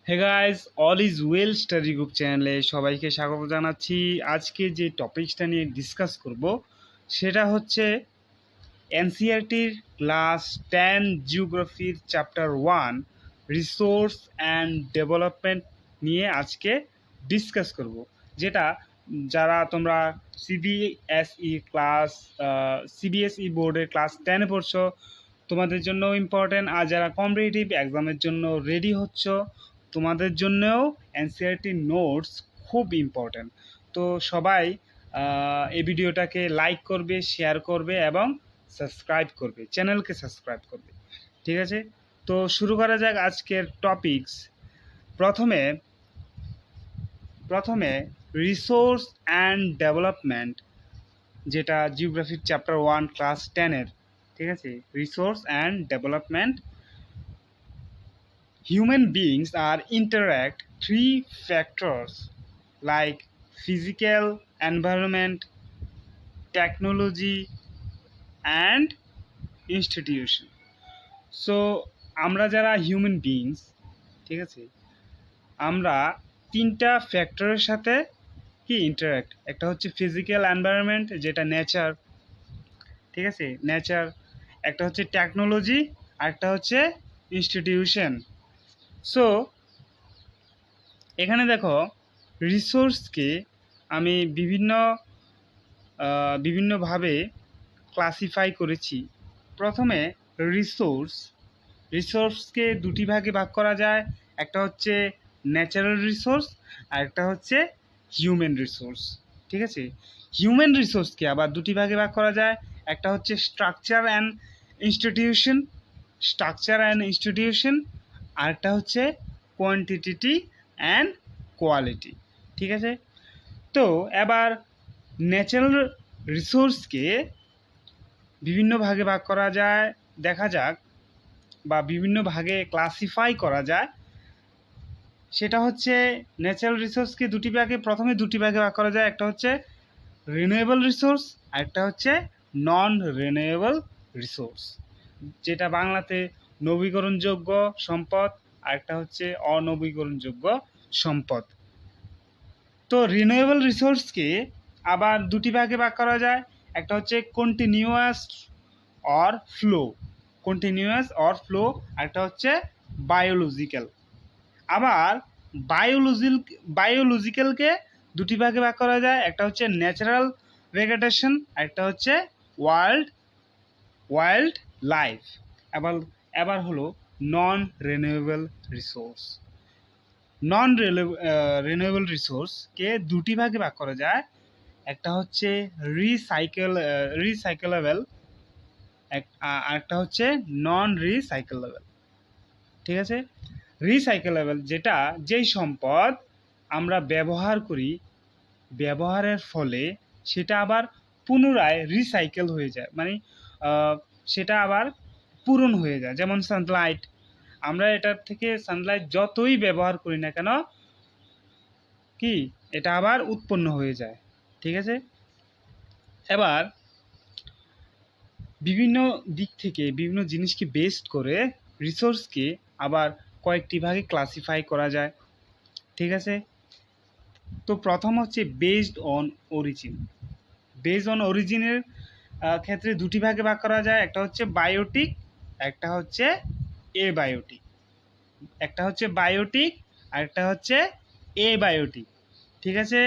Hey guys, all is well study group চ্যানেলে সবাইকে স্বাগত জানাচ্ছি। আজকে যে টপিকসটা নিয়ে ডিসকাস করব সেটা হচ্ছে এনসিইআরটির ক্লাস 10 জিওগ্রাফির চ্যাপ্টার 1 রিসোর্স অ্যান্ড ডেভেলপমেন্ট নিয়ে আজকে ডিসকাস করব। যেটা যারা তোমরা সিবিএসই বোর্ডের ক্লাস 10-এ পড়ছো তোমাদের জন্য ইম্পর্টেন্ট, আর যারা কম্পিটিটিভ এক্সামের জন্য রেডি হচ্ছ তোমাদের জন্যও এনসিইআরটি নোটস খুব ইম্পর্টেন্ট। তো সবাই এই ভিডিওটাকে লাইক করবে, শেয়ার করবে এবং সাবস্ক্রাইব করবে, চ্যানেলকে সাবস্ক্রাইব করবে। ঠিক আছে, তো শুরু করা যাক আজকের টপিকস। প্রথমে প্রথমে রিসোর্স অ্যান্ড ডেভেলপমেন্ট, যেটা জিওগ্রাফির চ্যাপ্টার 1 ক্লাস 10-এর। ঠিক আছে, resource and development. Human beings are interact three factors like physical environment, technology and institution. So আমরা যারা হিউম্যান বিইংস, ঠিক আছে, আমরা তিনটা ফ্যাক্টরের সাথে কি ইন্টারাক্ট। একটা হচ্ছে ফিজিক্যাল এনভায়রনমেন্ট, যেটা নেচার, ঠিক আছে, নেচার। একটা হচ্ছে টেকনোলজি, আর একটা হচ্ছে ইনস্টিটিউশন। সো এখানে দেখো, রিসোর্সকে আমি বিভিন্নভাবে ক্লাসিফাই করেছি। প্রথমে রিসোর্সকে দুটি ভাগে ভাগ করা যায়। একটা হচ্ছে ন্যাচারাল রিসোর্স, আর একটা হচ্ছে হিউম্যান রিসোর্স। ঠিক আছে, হিউম্যান রিসোর্সকে আবার দুটি ভাগে ভাগ করা যায়। একটা হচ্ছে স্ট্রাকচার অ্যান্ড ইনস্টিটিউশন, আর একটা হচ্ছে কোয়ান্টিটি অ্যান্ড কোয়ালিটি। ঠিক আছে, তো এবার ন্যাচারাল রিসোর্সকে বিভিন্ন ভাগে ভাগ করা যায়, দেখা যাক, বা বিভিন্ন ভাগে ক্লাসিফাই করা যায়। সেটা হচ্ছে ন্যাচারাল রিসোর্সকে প্রথমে দুটি ভাগে ভাগ করা যায়। একটা হচ্ছে রিনিউয়েবল রিসোর্স, আর একটা হচ্ছে নন রিনিউয়েবল রিসোর্স, যেটা বাংলাতে নবীকরণযোগ্য সম্পদ, আর একটা হচ্ছে অনবীকরণযোগ্য সম্পদ। তো রিনিউয়েবল রিসোর্সকে আবার দুটি ভাগে ভাগ করা যায়। একটা হচ্ছে কন্টিনিউয়াস অর ফ্লো, আর একটা হচ্ছে বায়োলজিক্যাল। আবার বায়োলজিক্যালকে দুটি ভাগে ভাগ করা যায়। একটা হচ্ছে ন্যাচারাল ভেগেটেশন, আর একটা হচ্ছে ওয়াইল্ড লাইফ। এবার হলো non renewable resource. Non renewable রিসোর্সকে দুটি ভাগে ভাগ করা যায়। একটা হচ্ছে রিসাইকেলেবল, আর একটা হচ্ছে নন রিসাইকেলেবল। ঠিক আছে, রিসাইকেলেবল যেই সম্পদ আমরা ব্যবহার করি, ব্যবহারের ফলে সেটা আবার পুনরায় রিসাইকেল হয়ে যায়, মানে সেটা আবার পূরণ হয়ে যায়। যেমন সানলাইট, আমরা এটার থেকে সানলাইট যতই ব্যবহার করি না কেন, কি এটা আবার উৎপন্ন হয়ে যায়। ঠিক আছে, এবার বিভিন্ন দিক থেকে বিভিন্ন জিনিসকে বেসড করে রিসোর্সকে আবার কয়েকটি ভাগে ক্লাসিফাই করা যায়। ঠিক আছে, তো প্রথম হচ্ছে বেসড অন অরিজিনের ক্ষেত্রে দুটি ভাগে ভাগ করা যায়। একটা হচ্ছে বায়োটিক, একটা হচ্ছে এবায়োটিক। আর একটা হচ্ছে এবায়োটিক। ঠিক আছে,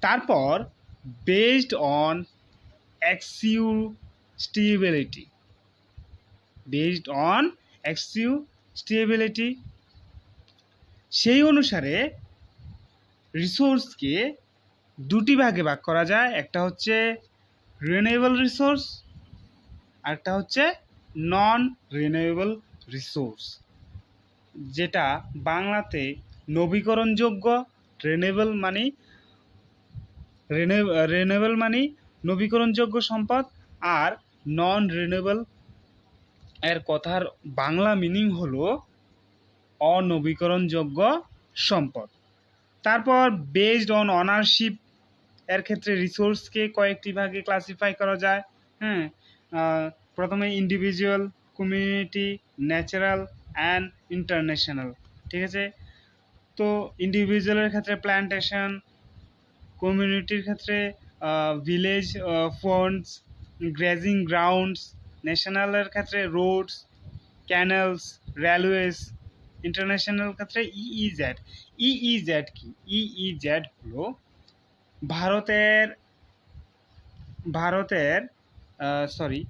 তারপর বেসড অন এক্সিউস্টেবিলিটি, সেই অনুসারে রিসোর্সকে দুটি ভাগে ভাগ করা যায়। একটা হচ্ছে রিনিউয়েবল রিসোর্স, আর একটা হচ্ছে নন রিনিউয়েবল রিসোর্স, যেটা বাংলাতে নবীকরণযোগ্য। রিনিউয়েবল মানে নবীকরণযোগ্য সম্পদ, আর নন রিনিউয়েবল এর কথার বাংলা মিনিং হলো অনবীকরণযোগ্য সম্পদ। তারপর বেসড অন অনারশিপ এর ক্ষেত্রে রিসোর্সকে কয়েকটি ভাগে ক্লাসিফাই করা যায়। হ্যাঁ, প্রথমে individual, community, natural and international. ঠিক আছে। তো ইন্ডিভিজুয়ালের ক্ষেত্রে প্ল্যান্টেশন, কমিউনিটির ক্ষেত্রে ভিলেজ ফন্ডস, গ্রেজিং গ্রাউন্ডস, ন্যাশনালের ক্ষেত্রে রোডস, ক্যানেলস, রেলওয়েজ, ইন্টারন্যাশনাল ক্ষেত্রে ইইজেড। ইইজেড কি? ইইজেড হলো ভারতের ভারতের সরি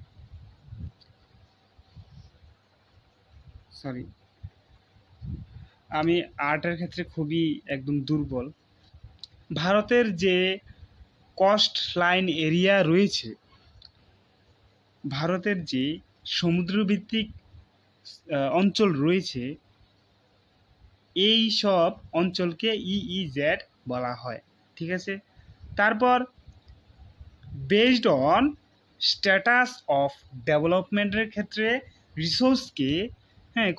সরি আমি আর্টের ক্ষেত্রে খুবই একদম দুর্বল। ভারতের যে কস্ট লাইন এরিয়া রয়েছে, ভারতের যে সমুদ্রভিত্তিক অঞ্চল রয়েছে, এই সব অঞ্চলকে ইইজেড বলা হয়। ঠিক আছে। তারপর বেসড অন স্ট্যাটাস অফ ডেভেলপমেন্টের ক্ষেত্রে রিসোর্সকে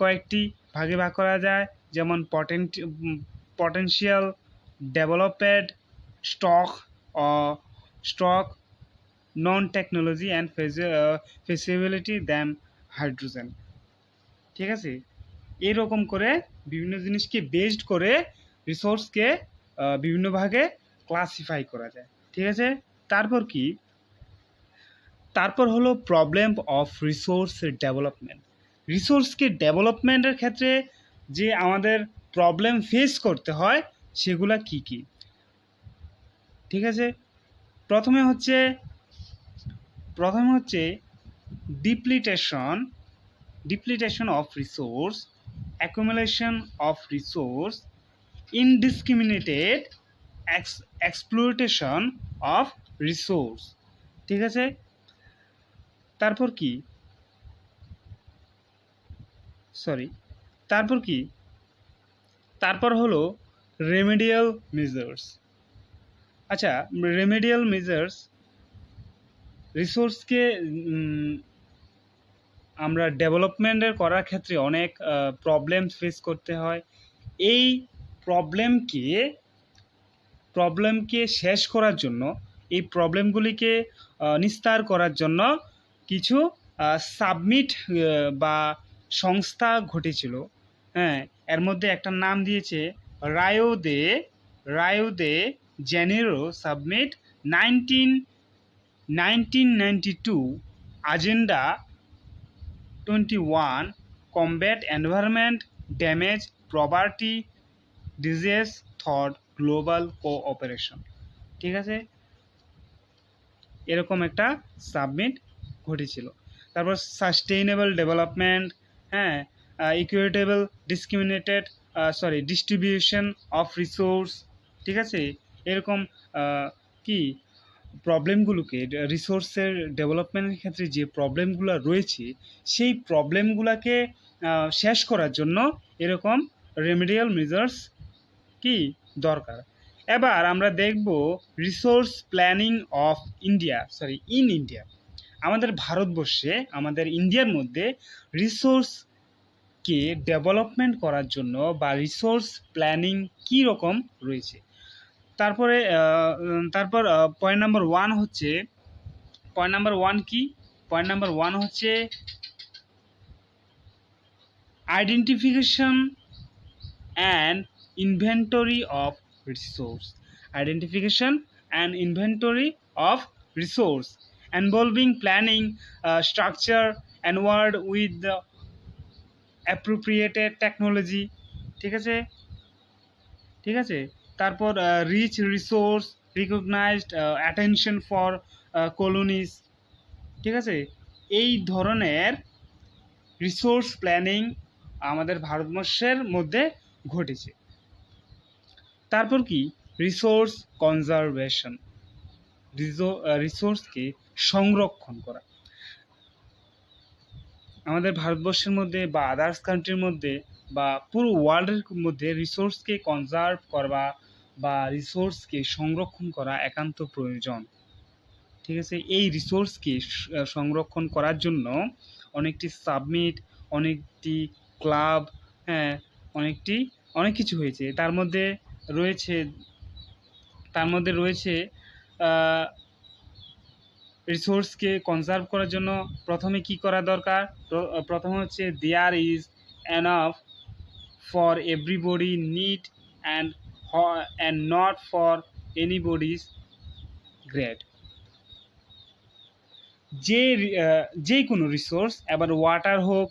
কয়েকটি ভাগে ভাগ করা যায়, যেমন potential developed stock, non technology and feasibility dam hydrogen. ঠিক আছে। এরকম করে বিভিন্ন জিনিসকে বেসড করে রিসোর্সকে বিভিন্ন ভাগে ক্লাসিফাই করা যায়। ঠিক আছে। তারপর কি? তারপর হলো প্রবলেম অফ রিসোর্স ডেভেলপমেন্ট। রিসোর্সকে ডেভেলপমেন্টের ক্ষেত্রে যে আমাদের প্রবলেম ফেস করতে হয় সেগুলা কি কি? ঠিক আছে। প্রথমে হচ্ছে depletion of resource, accumulation of resource, indiscriminated exploitation of resource. ঠিক আছে। তারপর কি? তারপর হলো রেমেডিয়াল মেজার্স। আচ্ছা, রেমেডিয়াল মেজার্স রিসোর্সকে আমরা ডেভেলপমেন্টের করার ক্ষেত্রে অনেক প্রবলেম ফেস করতে হয়। এই প্রবলেমকে শেষ করার জন্য, এই প্রবলেমগুলিকে নিস্তার করার জন্য কিছু সাবমিট বা সংস্থা ঘটেছিল। এর মধ্যে একটা নাম দিয়েছে Rio de Janeiro summit 1992, Agenda 21, Combat Environment Damage, Poverty, Disease Thought global cooperation. ঠিক আছে। এরকম একটা সাবমিট ঘটেছিল। তারপর sustainable development, equitable distribution of resource. ঠিক আছে। এরকম কি প্রবলেমগুলোকে, রিসোর্সের ডেভেলপমেন্টের ক্ষেত্রে যে প্রবলেমগুলো রয়েছে সেই প্রবলেমগুলোকে শেষ করার জন্য এরকম রেমেডিয়াল মেজার্স কি দরকার। এবার আমরা দেখব resource planning of in India. আমাদের ভারতবর্ষে, আমাদের ইন্ডিয়ার মধ্যে রিসোর্সকে ডেভেলপমেন্ট করার জন্য বা রিসোর্স প্ল্যানিং কী রকম রয়েছে। তারপর পয়েন্ট নাম্বার ওয়ান হচ্ছে identification and inventory of resource involving planning, structure, and word with the appropriate technology. ঠিক আছে। তারপর rich resource, recognized attention for colonies. ঠিক আছে। এই ধরনের রিসোর্স প্ল্যানিং আমাদের ভারতবর্ষের মধ্যে ঘটেছে। তারপর কি? রিসোর্স কনজারভেশন, রিসোর্সকে সংরক্ষণ করা। আমাদের ভারতবর্ষের মধ্যে বা আদার্স কান্ট্রির মধ্যে বা পুরো ওয়ার্ল্ডের মধ্যে রিসোর্সকে কনজার্ভ করা বা রিসোর্সকে সংরক্ষণ করা একান্ত প্রয়োজন। ঠিক আছে। এই রিসোর্সকে সংরক্ষণ করার জন্য অনেকটি সাবমিট, অনেকটি ক্লাব, অনেক কিছু হয়েছে। তার মধ্যে রয়েছে রিসোর্সকে কনজার্ভ করার জন্য প্রথমে কি করা দরকার? প্রথমে হচ্ছে there is enough for everybody need and not for anybody's great. যে কোনো রিসোর্স, এবার ওয়াটার হোক,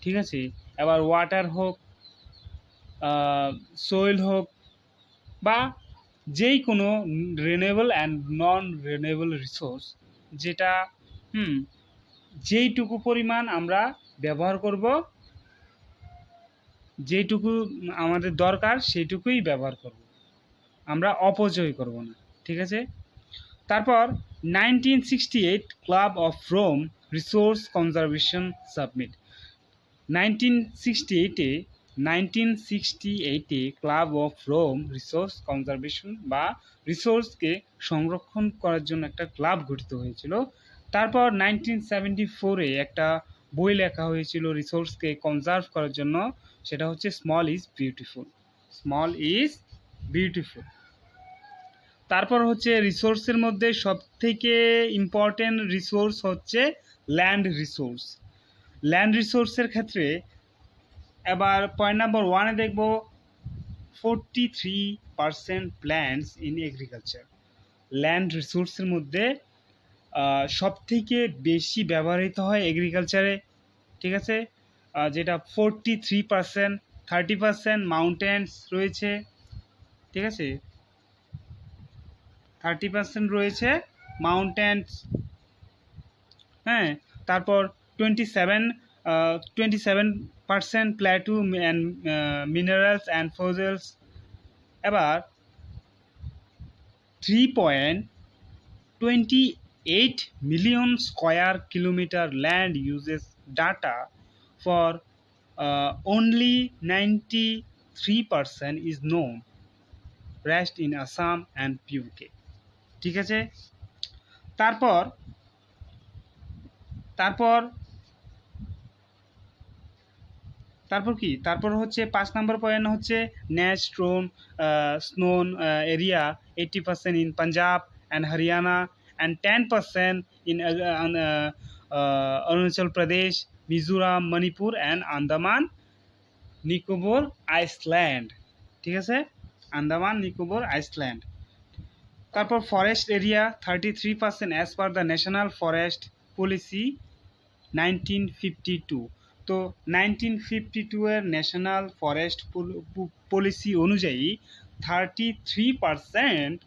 ঠিক আছে, এবার ওয়াটার হোক, সোয়েল হোক, বা যেই কোনো renewable and non renewable resource, যেটা যেইটুকু পরিমাণ আমরা ব্যবহার করব, যেইটুকু আমাদের দরকার সেইটুকুই ব্যবহার করব, আমরা অপচয় করব না, ঠিক আছে। তারপর 1968 club of Rome resource conservation summit. 1968-এ club of Rome resource conservation বা রিসোর্সকে সংরক্ষণ করার জন্য একটা ক্লাব গঠিত হয়েছিল। তারপর 1974-এ একটা বই লেখা হয়েছিল রিসোর্সকে কনজার্ভ করার জন্য, সেটা হচ্ছে small is beautiful. Small is beautiful. তারপর হচ্ছে রিসোর্সের মধ্যে সবথেকে ইম্পর্টেন্ট রিসোর্স হচ্ছে ল্যান্ড রিসোর্স। ল্যান্ড রিসোর্সের ক্ষেত্রে এবার পয়েন্ট নাম্বার 1-এ দেখব 43% প্ল্যান্টস ইন এগ্রিকালচার। ল্যান্ড রিসোর্সের মধ্যে সবথেকে বেশি ব্যবহৃত হয় এগ্রিকালচারে, ঠিক আছে, যেটা 43%। 30% মাউন্টেন্স রয়েছে, ঠিক আছে, 30% রয়েছে মাউন্টেন্স, হ্যাঁ। তারপর 27% plateau and minerals and fossils. এবার 3.28 million square kilometer land uses data for only 93% is known, rest in Assam and PUK, ঠিক আছে। তারপর তারপর তারপর কি তারপর হচ্ছে 5 নম্বর পয়েন্ট হচ্ছে net sown area 80% in Punjab and Haryana and 10% in Arunachal Pradesh, Mizoram, Manipur and Andaman Nicobar island, ঠিক আছে, আন্দামান নিকোবর আইসল্যান্ড। তারপর forest area 33% as per the national forest policy 1952। তো 1952-এর ন্যাশনাল ফরেস্ট পলিসি অনুযায়ী 33%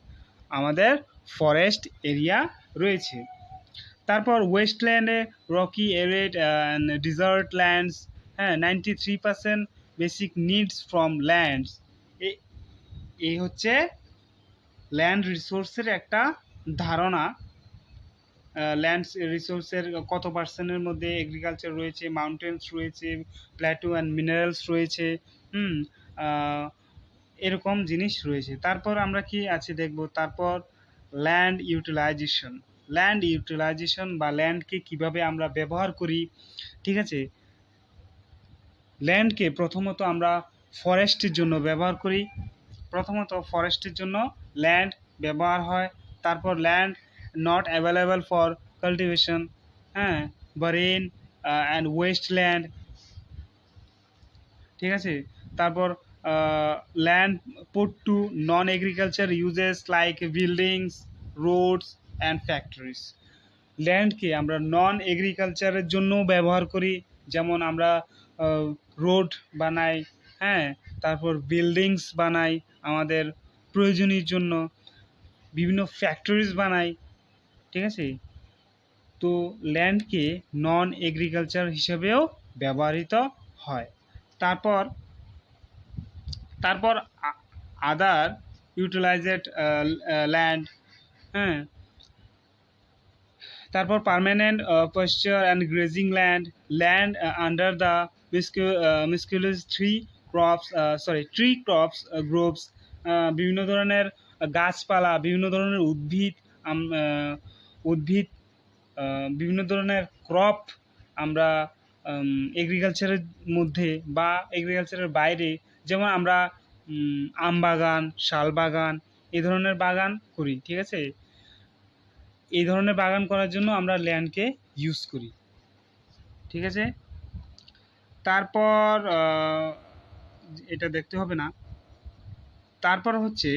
আমাদের ফরেস্ট এরিয়া রয়েছে। তারপর ওয়েস্টল্যান্ডে rocky arid and desert lands, হ্যাঁ, 93% বেসিক নিডস ফ্রম ল্যান্ডস। এই হচ্ছে ল্যান্ড রিসোর্সের একটা ধারণা। ল্যান্ড রিসোর্সের কত পার্সেন্টের মধ্যে এগ্রিকালচার রয়েছে, মাউন্টেন্স রয়েছে, প্ল্যাটু অ্যান্ড মিনারেলস রয়েছে, এরকম জিনিস রয়েছে। তারপর আমরা কি আছে দেখব। তারপর ল্যান্ড ইউটিলাইজেশন। ল্যান্ড ইউটিলাইজেশন বা ল্যান্ডকে কিভাবে আমরা ব্যবহার করি, ঠিক আছে। ল্যান্ডকে প্রথমত আমরা ফরেস্টের জন্য ব্যবহার করি, প্রথমত ফরেস্টের জন্য ল্যান্ড ব্যবহার হয়। তারপর land not available for cultivation, barren and wasteland, ঠিক আছে। তারপর land put to non-agriculture uses like buildings, roads and factories. ল্যান্ডকে আমরা নন এগ্রিকালচারের জন্য ব্যবহার করি, যেমন আমরা রোড বানাই, হ্যাঁ, তারপর বিল্ডিংস বানাই আমাদের প্রয়োজনীয় জন্য, বিভিন্ন ফ্যাক্টরিজ বানাই, ঠিক আছে। তো ল্যান্ডকে নন এগ্রিকালচার হিসেবেও ব্যবহৃত হয়। তারপর আদার ইউটিলাইজড ল্যান্ড, হ্যাঁ। তারপর permanent pasture and grazing land, land under the miscellaneous tree crops groves, বিভিন্ন ধরনের গাছপালা, বিভিন্ন ধরনের উদ্ভিদ, বিভিন্ন ধরনের ক্রপ আমরা এগ্রিকালচারের মধ্যে বা এগ্রিকালচারের বাইরে, যেমন আমরা আম বাগান, শাল বাগান, এই ধরনের বাগান করি, ঠিক আছে। এই ধরনের বাগান করার জন্য আমরা ল্যান্ডকে ইউজ করি, ঠিক আছে। তারপর এটা দেখতে হবে না। তারপর হচ্ছে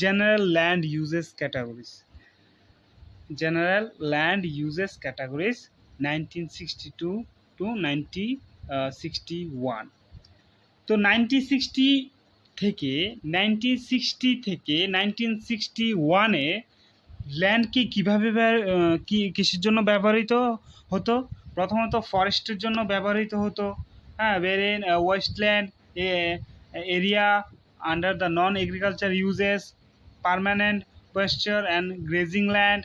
general land uses categories. General land uses categories 1962 to 1961। তো 1961-এ ল্যান্ডকে কীভাবে কিসের জন্য ব্যবহৃত হতো? প্রথমত ফরেস্টের জন্য ব্যবহৃত হতো। হ্যাঁ, wherein wasteland area under the non agriculture uses, permanent pasture and grazing land,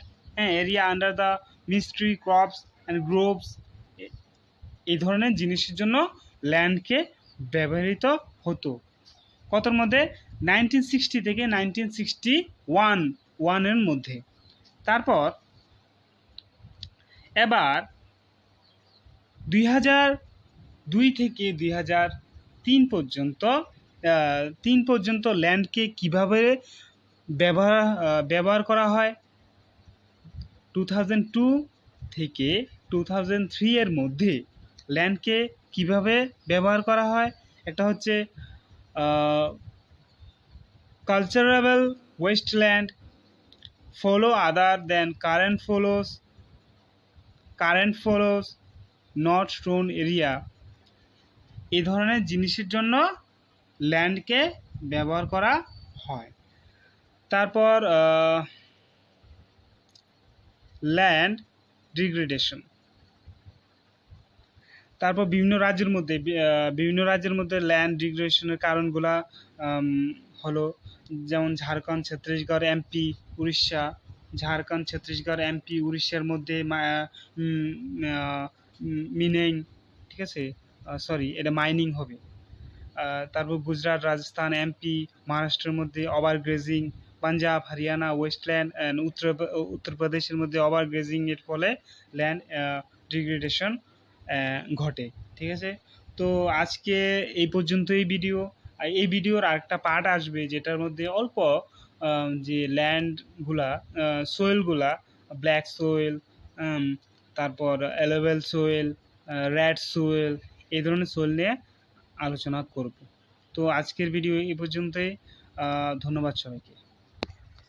area under the mystery crops and groves, এই ধরনের জিনিসের জন্য ল্যান্ডকে ব্যবহৃত হতো। কতর মধ্যে? 1960 থেকে 1961 মধ্যে। তারপর এবার 2002 থেকে 2003 পর্যন্ত ল্যান্ডকে কিভাবে ব্যবহার করা হয়। 2002 থেকে 2003 এর মধ্যে ল্যান্ডকে কিভাবে ব্যবহার করা হয়? একটা হচ্ছে culturable wasteland, fallow other than current fallows, net sown area, এই ধরনের জিনিসের জন্য ল্যান্ডকে ব্যবহার করা হয়। তারপর ল্যান্ড ডিগ্রেডেশন। তারপর বিভিন্ন রাজ্যের মধ্যে ল্যান্ড ডিগ্রেডেশনের কারণগুলা হলো, যেমন ঝাড়খণ্ড, ছত্তিশগড়, এমপি, উড়িষ্যা। ঝাড়খণ্ড, ছত্তিশগড়, এমপি, উড়িষ্যার মধ্যে মিনিং, ঠিক আছে, এটা মাইনিং হবে। তারপর গুজরাট, রাজস্থান, এমপি, মহারাষ্ট্রের মধ্যে ওভারগ্রেজিং, পাঞ্জাব, হরিয়ানা, ওয়েস্টল্যান্ড অ্যান্ড উত্তরপ্রদেশের মধ্যে ওভারগ্রেজিং এর ফলে ল্যান্ড ডিগ্রেডেশন ঘটে। ঠিক আছে, তো আজকে এই পর্যন্তই ভিডিও। এই ভিডিওর আরেকটা পার্ট আসবে যেটার মধ্যে অল্প যে ল্যান্ডগুলা, সোয়েলগুলা, ব্ল্যাক সোয়েল, তারপর অ্যালোভেল সোয়েল, রেড সোয়েল, এই ধরনের সোয়েল নিয়ে আলোচনা করব। তো আজকের ভিডিও এই পর্যন্তই। ধন্যবাদ সবাইকে।